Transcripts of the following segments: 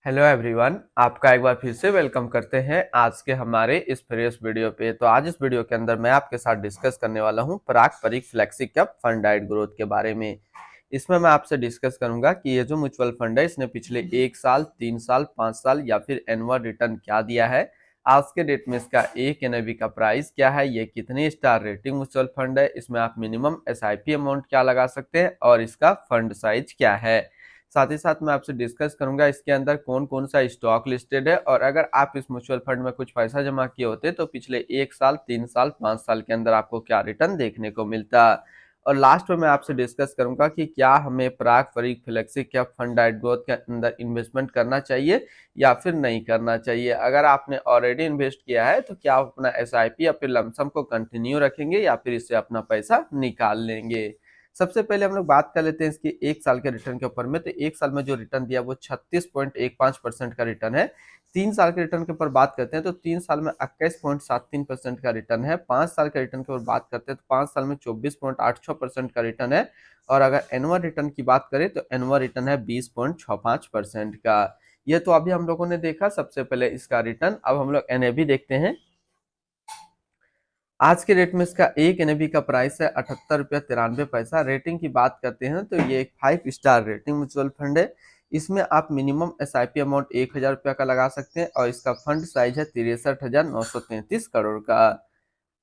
Hello everyone, आपका एक बार फिर से वेलकम करते हैं आज के हमारे इस फ्रेश वीडियो पे। तो आज इस वीडियो के अंदर मैं आपके साथ डिस्कस करने वाला हूं पारंपरिक फ्लेक्सी कैप फंड डाइट ग्रोथ के बारे में। इसमें मैं आपसे डिस्कस करूंगा कि ये जो म्यूचुअल फंड है इसने पिछले 1 साल, 3 साल, 5 साल या फिर एनुअल रिटर्न क्या दिया है, आज के डेट में इसका एक एनएवी का प्राइस क्या है, ये कितनी स्टार रेटिंग म्यूचुअल फंड है, इसमें आप मिनिमम एसआईपी अमाउंट क्या लगा सकते हैं और इसका फंड साइज क्या है। साथ ही साथ मैं आपसे डिस्कस करूंगा इसके अंदर कौन कौन सा स्टॉक लिस्टेड है और अगर आप इस म्यूचुअल फंड में कुछ पैसा जमा किए होते तो पिछले 1 साल, 3 साल, 5 साल के अंदर आपको क्या रिटर्न देखने को मिलता। और लास्ट में मैं आपसे डिस्कस करूंगा कि क्या हमें पारंपरिक फ्लेक्सी कैप फंड डाइट ग्रोथ के अंदर इन्वेस्टमेंट करना चाहिए या फिर नहीं करना चाहिए। अगर आपने ऑलरेडी इन्वेस्ट किया है तो क्या आप अपना एसआईपी या फिर लमसम को कंटिन्यू रखेंगे या फिर इससे अपना पैसा निकाल लेंगे। सबसे पहले हम लोग बात कर लेते हैं इसकी 1 साल के रिटर्न के ऊपर में। तो 1 साल में जो रिटर्न दिया वो 36.15% का रिटर्न है। 3 साल के रिटर्न के ऊपर बात करते हैं तो 3 साल में 21.73% का रिटर्न है। 5 साल के रिटर्न के ऊपर बात करते हैं तो 5 साल में 24.86% का रिटर्न है। और अगर एनुअल रिटर्न की बात करें तो एनुअल रिटर्न है 20.65% का। ये तो अभी हम लोगों ने देखा सबसे पहले इसका रिटर्न। अब हम लोग एनएवी देखते हैं। आज के रेट में इसका एक एनएवी का प्राइस है 78 रुपया 93 पैसा। रेटिंग की बात करते हैं तो ये एक 5 स्टार रेटिंग म्यूचुअल फंड है। इसमें आप मिनिमम एसआईपी अमाउंट 1000 रुपया का लगा सकते हैं और इसका फंड साइज है 63,933 करोड़ का।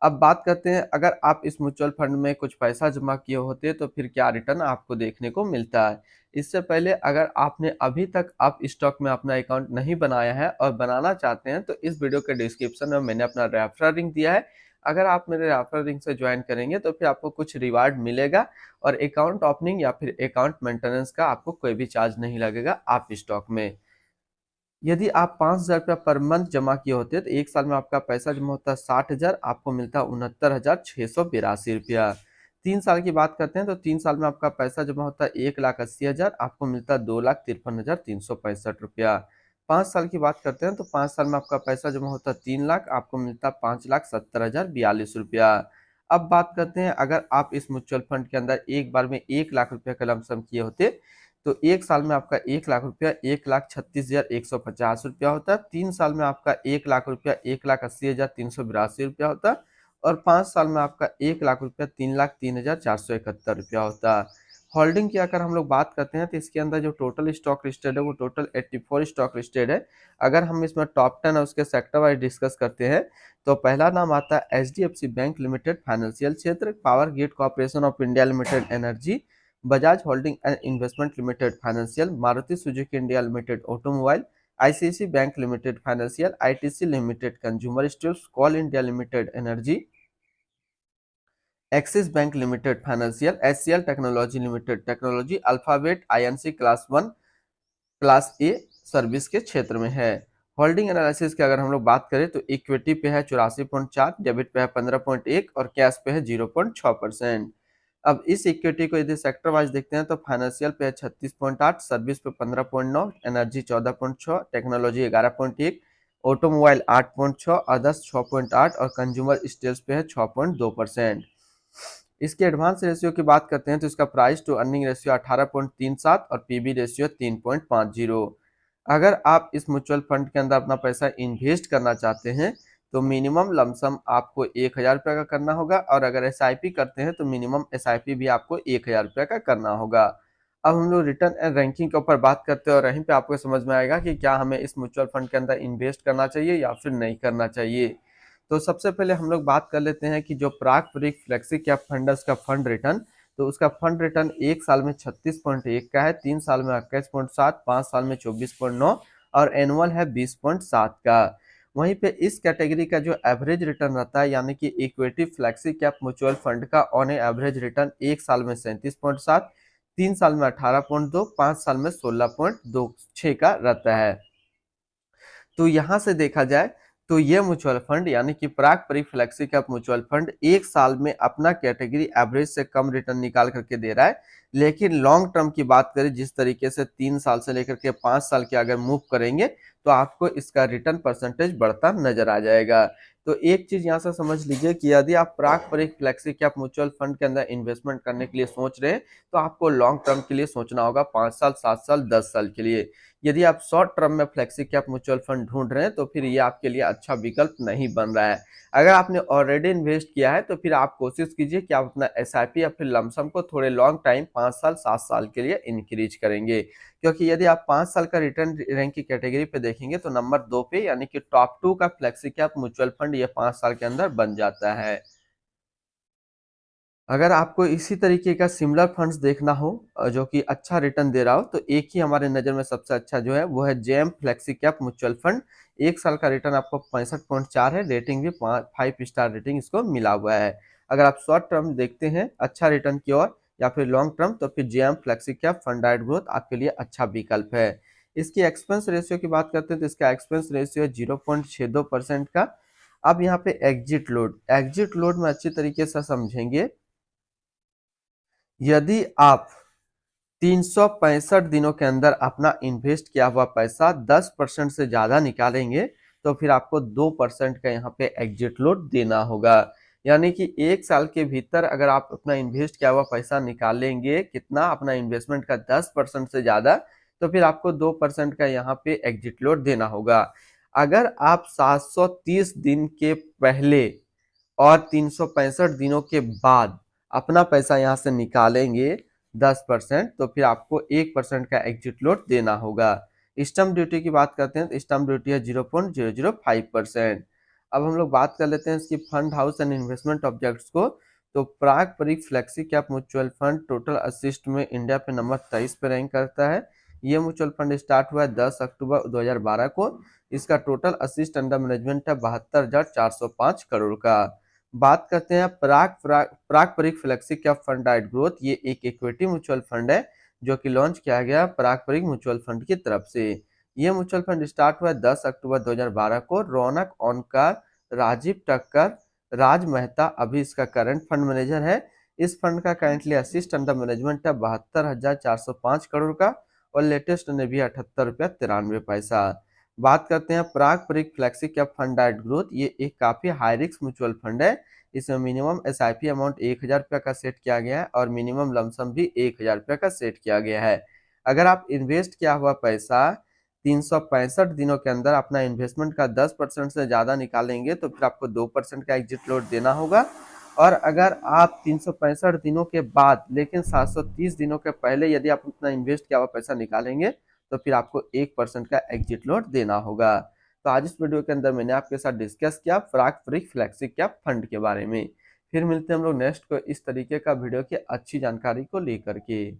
अब बात करते हैं अगर आप इस म्यूचुअल फंड में कुछ पैसा जमा किए होते तो फिर क्या रिटर्न आपको देखने को मिलता है। इससे पहले अगर आपने अभी तक आप स्टॉक में अपना अकाउंट नहीं बनाया है और बनाना चाहते हैं तो इस वीडियो के डिस्क्रिप्शन में मैंने अपना रेफरल लिंक दिया है। अगर आप मेरे रेफरल लिंक से ज्वाइन करेंगे तो फिर आपको कुछ रिवार्ड मिलेगा और अकाउंट ओपनिंग या फिर अकाउंट मेंटेनेंस का आपको कोई भी चार्ज नहीं लगेगा आप स्टॉक में। यदि आप 5,000 रुपया पर मंथ जमा किए होते हैं तो 1 साल में आपका पैसा जमा होता है 60,000, आपको मिलता है 69,682 रुपया। 3 साल की बात करते हैं तो 3 साल में आपका पैसा जमा होता है 1,80,000, आपको मिलता है 2,53,365 रुपया। 5 साल की बात करते हैं तो 5 साल में आपका पैसा जमा होता है 3 लाख, आपको मिलता है 5,70,042 रुपया। अब बात करते हैं अगर आप इस म्यूचुअल फंड के अंदर एक बार में 1 लाख रुपया का लमसम किए होते तो 1 साल में आपका 1 लाख रुपया 1,36,150 रुपया होता है। 3 साल में आपका 1 लाख रुपया 1,80,382 रुपया होता है। और 5 साल में आपका 1 लाख रुपया 3,03,471 रुपया होता है। होल्डिंग की अगर हम लोग बात करते हैं तो इसके अंदर जो टोटल स्टॉक लिस्टेड है वो टोटल 84 स्टॉक लिस्टेड है। अगर हम इसमें टॉप 10 और उसके सेक्टर वाइज डिस्कस करते हैं तो पहला नाम आता है एचडीएफसी बैंक लिमिटेड फाइनेंशियल क्षेत्र, power grid corporation of India limited energy, Bajaj holding and investment limited financial, Maruti Suzuki India limited automobile, ICICI bank limited financial, ITC limited consumer steels, coal India limited energy, Axis bank limited financial, HCL technology limited technology, Alphabet INC class 1 class A service के क्षेत्र में है। Holding analysis की अगर हम लोग बात करें तो इक्विटी पे है 84.4, डेबिट पे है 15.1 और कैश पे है 0.6%। अब इस इक्विटी को यदि सेक्टर वाइज देखते हैं तो फाइनेंशियल पे है 36.8, सर्विस पे 15.9, एनर्जी 14.6, टेक्नोलॉजी 11.1, ऑटोमोबाइल 8.6, अदर्स 6.8 और कंज्यूमर स्टेल्स पे है 6.2%। इसके एडवांस रेशियो की बात करते हैं तो इसका प्राइस टू अर्निंग रेशियो 18.37 और पीबी रेशियो 3.50। अगर आप इस म्यूचुअल फंड के अंदर अपना पैसा इन्वेस्ट करना चाहते हैं तो मिनिमम लमसम आपको 1,000 रुपया का करना होगा और अगर एसआईपी करते हैं तो मिनिमम एसआईपी भी आपको 1,000 रुपया का करना होगा। अब हम लोग रिटर्न एंड रैंकिंग के ऊपर बात करते हैं और यहीं पे आपको समझ में आएगा कि क्या हमें इस म्यूचुअल फंड के अंदर इन्वेस्ट करना चाहिए या फिर नहीं करना चाहिए। तो सबसे पहले हम लोग बात कर लेते हैं कि जो पारंपरिक फ्लेक्सी कैप फंड है उसका फंड रिटर्न। तो उसका फंड रिटर्न 1 साल में 36.1 का है, 3 साल में 21.7, 5 साल में 24.9 और एनुअल है 20.7 का। वहीं पे इस कैटेगरी का जो एवरेज रिटर्न रहता है यानी कि equity flexi cap mutual fund का ऑन एवरेज रिटर्न 1 साल में 37.7, 3 साल में 18.2, 5 साल में 16.26 का रहता है। तो यहाँ से देखा जाए तो ये म्यूचुअल फंड यानी कि पारंपरिक फ्लेक्सी कैप म्यूचुअल फंड 1 साल में अपना कैटेगरी एवरेज से कम रिटर्न निकाल करके दे रहा है। लेकिन लॉन्ग टर्म की बात करें जिस तरीके से 3 साल से लेकर के 5 साल के अगर मूव करेंगे तो आपको इसका रिटर्न परसेंटेज बढ़ता नजर आ जाएगा। तो एक चीज यहाँ से समझ लीजिए कि यदि आप पारंपरिक फ्लेक्सी कैप म्यूचुअल फंड के अंदर इन्वेस्टमेंट करने के लिए सोच रहे हैं तो आपको लॉन्ग टर्म के लिए सोचना होगा, 5 साल, 7 साल, 10 साल के लिए। यदि आप शॉर्ट टर्म में फ्लेक्सी कैप म्यूचुअल फंड ढूंढ रहे हैं तो फिर ये आपके लिए अच्छा विकल्प नहीं बन रहा है। अगर आपने ऑलरेडी इन्वेस्ट किया है तो फिर आप कोशिश कीजिए कि आप अपना एसआईपी या फिर लमसम को थोड़े लॉन्ग टाइम 5 साल, 7 साल के लिए इंक्रीज करेंगे, क्योंकि यदि आप 5 साल का रिटर्न रैंक की कैटेगरी पे देखेंगे तो नंबर 2 पे यानी कि टॉप 2 का फ्लेक्सी कैप म्यूचुअल फंड ये 5 साल के अंदर बन जाता है। अगर आपको इसी तरीके का सिमिलर फंड्स देखना हो जो कि अच्छा रिटर्न दे रहा हो, तो एक ही हमारे नज़र में सबसे अच्छा जो है वो है JM flexi cap mutual fund. 1 साल का रिटर्न आपको 65.4 है, रेटिंग भी 5 स्टार रेटिंग इसको मिला हुआ है। अगर आप शॉर्ट टर्म देखते हैं अच्छा रिटर्न की ओर या फिर लॉन्ग टर्म, तो फिर जेएम फ्लेक्सी कैप फंड डाइट ग्रोथ आपके लिए अच्छा विकल्प है। इसकी एक्सपेंस रेशियो की बात करते हैं तो इसका एक्सपेंस रेशियो है 0.62% का। अब यहाँ पे एग्जिट लोड में अच्छी तरीके से समझेंगे। यदि आप 365 दिनों के अंदर अपना इन्वेस्ट किया हुआ पैसा 10% से ज्यादा निकालेंगे तो फिर आपको 2% का यहाँ पे एग्जिट लोड देना होगा। यानी कि 1 साल के भीतर अगर आप अपना इन्वेस्ट किया हुआ पैसा निकालेंगे कितना, अपना इन्वेस्टमेंट का 10% से ज्यादा, तो फिर आपको 2% का यहाँ पे एग्जिट लोड देना होगा। अगर आप 730 दिन के पहले और 365 दिनों के बाद अपना पैसा यहाँ से निकालेंगे 10%, तो फिर आपको 1% का एग्जिट लोड देना होगा। स्टम्प ड्यूटी की बात करते हैं तो स्टम्प ड्यूटी है 0.005%। अब हम लोग बात कर लेते हैं इसकी fund house and investment objects को। तो Parag Parikh flexi cap mutual fund total asset में इंडिया पे नंबर 23 पे रैंक करता है। ये म्यूचुअल फंड स्टार्ट हुआ है 10 अक्टूबर 2012 को। इसका टोटल असिस्ट अंडर मैनेजमेंट है 72,405 करोड़ का। बात करते हैं Parag Parikh flexi cap fund डाइट ग्रोथ। ये एक इक्विटी म्यूचुअल फंड है जो कि लॉन्च किया गया प्राग परिक म्यूचुअल फंड की तरफ से। ये म्यूचुअल फंड स्टार्ट हुआ 10 अक्टूबर 2012 को। रौनक ओनकार, राजीव टक्कर, राज मेहता अभी इसका करंट फंड मैनेजर है। इस फंड का करंटली असिस्ट अंडर मैनेजमेंट है 72,405 करोड़ का और लेटेस्ट ने भी 78 रुपया 93 पैसा। बात करते हैं Parag Parikh flexi cap fund डाइट ग्रोथ। ये एक काफी हाई रिस्क म्यूचुअल फंड है। इसमें मिनिमम एसआईपी अमाउंट 1,000 रुपया का सेट किया गया है और मिनिमम लमसम भी 1,000 रुपया का सेट किया गया है। अगर आप इन्वेस्ट किया हुआ पैसा 365 दिनों के अंदर अपना इन्वेस्टमेंट का 10% से ज्यादा निकालेंगे तो फिर आपको 2% का एग्जिट लोड देना होगा। और अगर आप 365 दिनों के बाद लेकिन 730 दिनों के पहले यदि आप अपना इन्वेस्ट किया हुआ पैसा निकालेंगे तो फिर आपको 1% का एग्जिट लोड देना होगा। तो आज इस वीडियो के अंदर मैंने आपके साथ डिस्कस किया प्राग परिक फ्लेक्सी कैप फंड के बारे में। फिर मिलते हैं हम लोग नेक्स्ट को इस तरीके का वीडियो की अच्छी जानकारी को लेकर के।